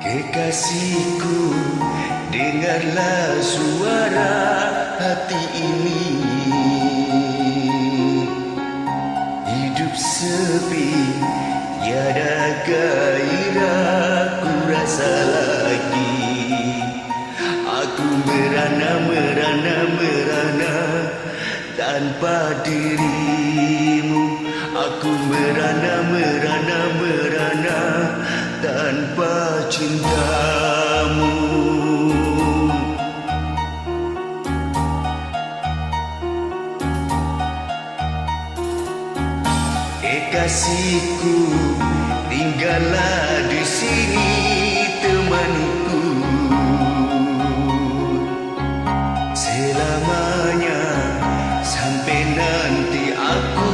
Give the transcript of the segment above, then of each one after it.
Kekasihku, dengarlah suara hati ini. Hidup sepi, tiada gairah ku rasa lagi. Aku merana tanpa dirimu. Aku merana tanpa cintamu. Kekasihku, tinggallah di sini temaniku selamanya, sampai nanti aku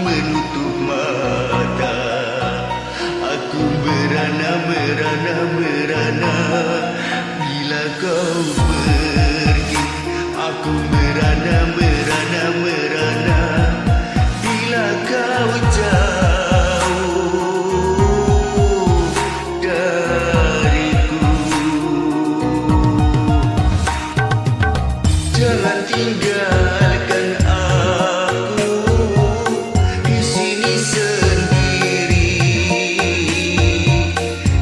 menutup mata. Aku merana bila kau pergi. Aku merana bila kau jauh dariku. Jangan tinggalkan aku di sini sendiri.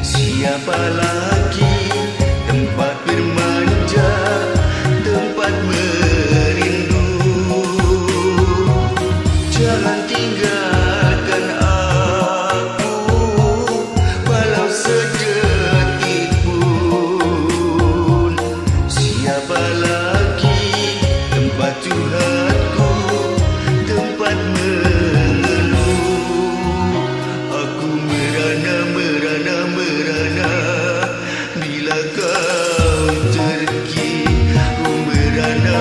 Siapa lagi tempat bermanja, tempat merindu. Jangan tinggalkan aku walau sedetik pun. Siapa lagi tempat curhatku, tempat mengeluh. Aku merana bila kau pergi. Aku merana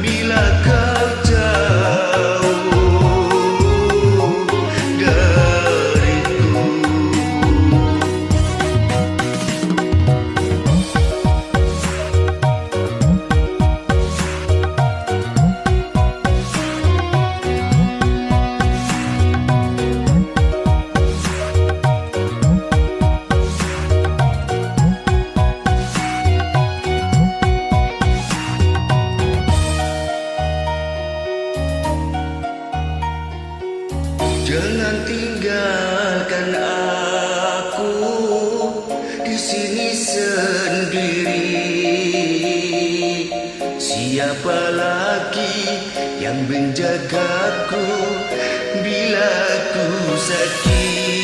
bila kau jauh dariku. Jangan tinggalkan aku di sini sendiri. Siapa lagi yang menjagaku bila ku sakit?